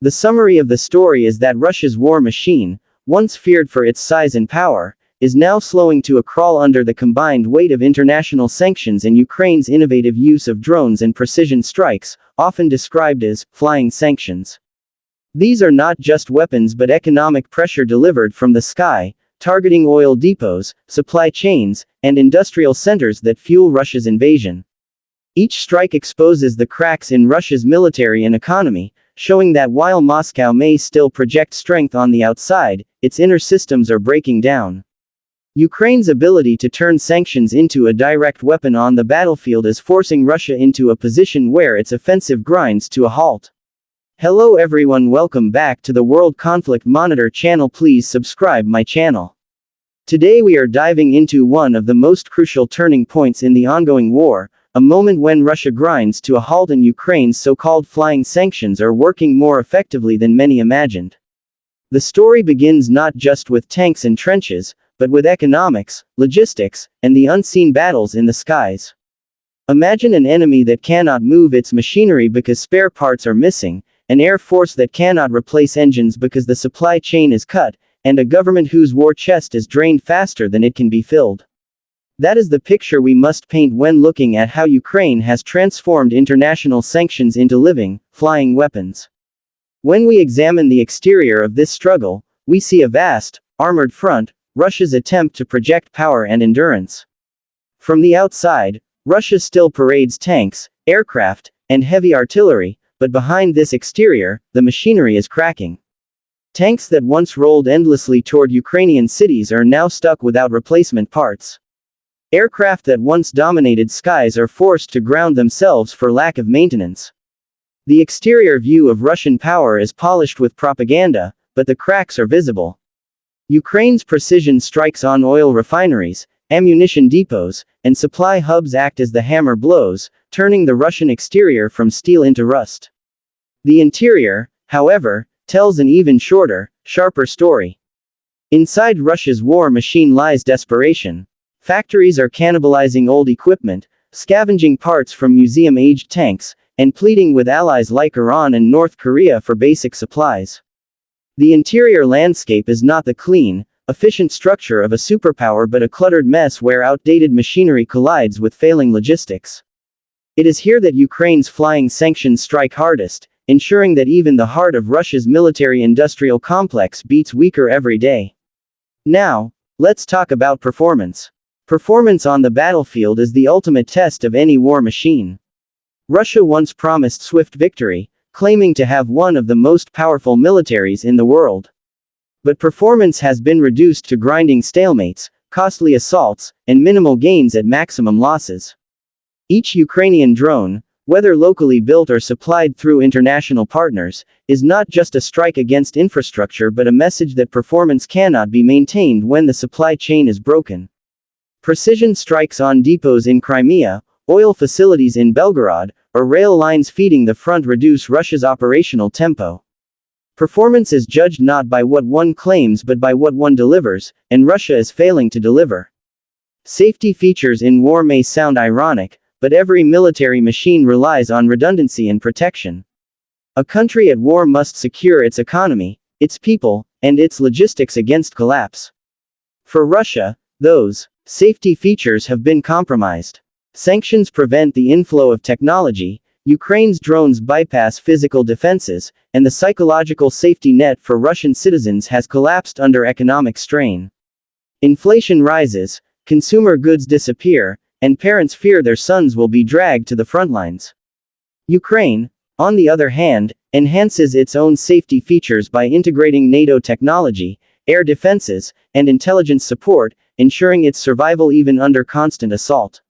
The summary of the story is that Russia's war machine, once feared for its size and power, is now slowing to a crawl under the combined weight of international sanctions and Ukraine's innovative use of drones and precision strikes, often described as flying sanctions. These are not just weapons but economic pressure delivered from the sky, targeting oil depots, supply chains, and industrial centers that fuel Russia's invasion. Each strike exposes the cracks in Russia's military and economy, showing that while Moscow may still project strength on the outside, its inner systems are breaking down. Ukraine's ability to turn sanctions into a direct weapon on the battlefield is forcing Russia into a position where its offensive grinds to a halt. Hello everyone, welcome back to the World Conflict Monitor channel. Please subscribe my channel. Today we are diving into one of the most crucial turning points in the ongoing war, a moment when Russia grinds to a halt and Ukraine's so-called flying sanctions are working more effectively than many imagined. The story begins not just with tanks and trenches, but with economics, logistics, and the unseen battles in the skies. Imagine an enemy that cannot move its machinery because spare parts are missing, an air force that cannot replace engines because the supply chain is cut, and a government whose war chest is drained faster than it can be filled. That is the picture we must paint when looking at how Ukraine has transformed international sanctions into living, flying weapons. When we examine the exterior of this struggle, we see a vast, armored front, Russia's attempt to project power and endurance. From the outside, Russia still parades tanks, aircraft, and heavy artillery, but behind this exterior, the machinery is cracking. Tanks that once rolled endlessly toward Ukrainian cities are now stuck without replacement parts. Aircraft that once dominated skies are forced to ground themselves for lack of maintenance. The exterior view of Russian power is polished with propaganda, but the cracks are visible. Ukraine's precision strikes on oil refineries, ammunition depots, and supply hubs act as the hammer blows, turning the Russian exterior from steel into rust. The interior, however, tells an even shorter, sharper story. Inside Russia's war machine lies desperation. Factories are cannibalizing old equipment, scavenging parts from museum-aged tanks, and pleading with allies like Iran and North Korea for basic supplies. The interior landscape is not the clean, efficient structure of a superpower but a cluttered mess where outdated machinery collides with failing logistics. It is here that Ukraine's flying sanctions strike hardest, ensuring that even the heart of Russia's military-industrial complex beats weaker every day. Now, let's talk about performance. Performance on the battlefield is the ultimate test of any war machine. Russia once promised swift victory, claiming to have one of the most powerful militaries in the world. But performance has been reduced to grinding stalemates, costly assaults, and minimal gains at maximum losses. Each Ukrainian drone, whether locally built or supplied through international partners, is not just a strike against infrastructure but a message that performance cannot be maintained when the supply chain is broken. Precision strikes on depots in Crimea, oil facilities in Belgorod, or rail lines feeding the front reduce Russia's operational tempo. Performance is judged not by what one claims but by what one delivers, and Russia is failing to deliver. Safety features in war may sound ironic, but every military machine relies on redundancy and protection. A country at war must secure its economy, its people, and its logistics against collapse. For Russia, those safety features have been compromised. Sanctions prevent the inflow of technology, Ukraine's drones bypass physical defenses, and the psychological safety net for Russian citizens has collapsed under economic strain. Inflation rises, consumer goods disappear, and parents fear their sons will be dragged to the front lines. Ukraine, on the other hand, enhances its own safety features by integrating NATO technology, air defenses, and intelligence support, ensuring its survival even under constant assault.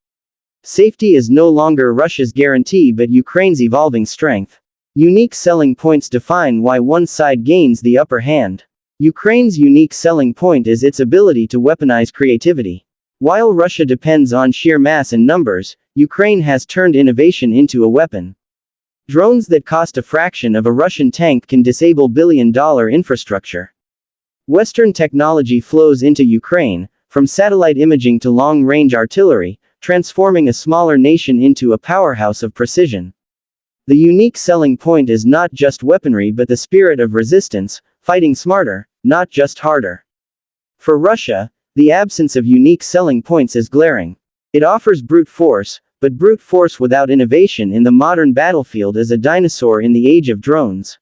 Safety is no longer Russia's guarantee but Ukraine's evolving strength. Unique selling points define why one side gains the upper hand. Ukraine's unique selling point is its ability to weaponize creativity. While Russia depends on sheer mass and numbers, Ukraine has turned innovation into a weapon. Drones that cost a fraction of a Russian tank can disable billion-dollar infrastructure. Western technology flows into Ukraine, from satellite imaging to long-range artillery, transforming a smaller nation into a powerhouse of precision. The unique selling point is not just weaponry but the spirit of resistance, fighting smarter, not just harder. For Russia, the absence of unique selling points is glaring. It offers brute force, but brute force without innovation in the modern battlefield is a dinosaur in the age of drones.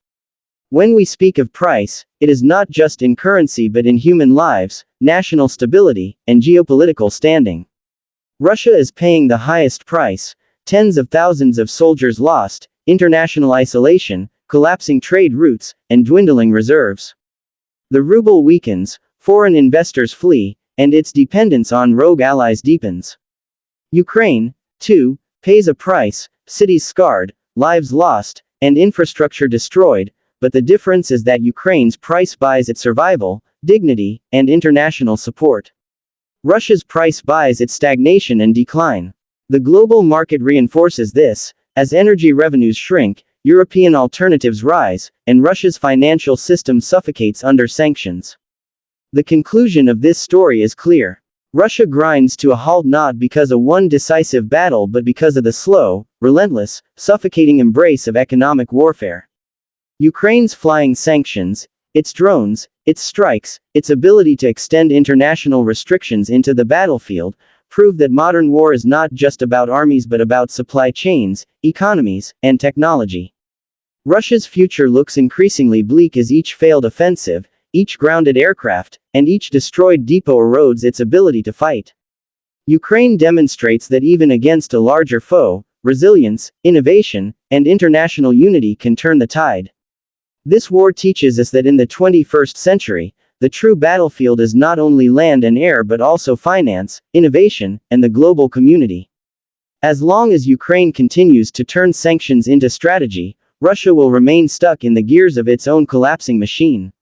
When we speak of price, it is not just in currency but in human lives, national stability, and geopolitical standing. Russia is paying the highest price: tens of thousands of soldiers lost, international isolation, collapsing trade routes, and dwindling reserves. The ruble weakens, foreign investors flee, and its dependence on rogue allies deepens. Ukraine, too, pays a price: cities scarred, lives lost, and infrastructure destroyed, but the difference is that Ukraine's price buys its survival, dignity, and international support. Russia's price buys its stagnation and decline. The global market reinforces this. As energy revenues shrink, European alternatives rise, and Russia's financial system suffocates under sanctions. The conclusion of this story is clear. Russia grinds to a halt not because of one decisive battle but because of the slow, relentless, suffocating embrace of economic warfare. Ukraine's flying sanctions, its drones, its strikes, its ability to extend international restrictions into the battlefield, prove that modern war is not just about armies but about supply chains, economies, and technology. Russia's future looks increasingly bleak as each failed offensive, each grounded aircraft, and each destroyed depot erodes its ability to fight. Ukraine demonstrates that even against a larger foe, resilience, innovation, and international unity can turn the tide. This war teaches us that in the 21st century, the true battlefield is not only land and air but also finance, innovation, and the global community. As long as Ukraine continues to turn sanctions into strategy, Russia will remain stuck in the gears of its own collapsing machine.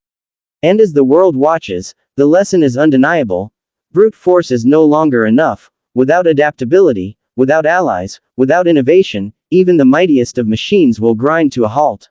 And as the world watches, the lesson is undeniable: brute force is no longer enough. Without adaptability, without allies, without innovation, even the mightiest of machines will grind to a halt.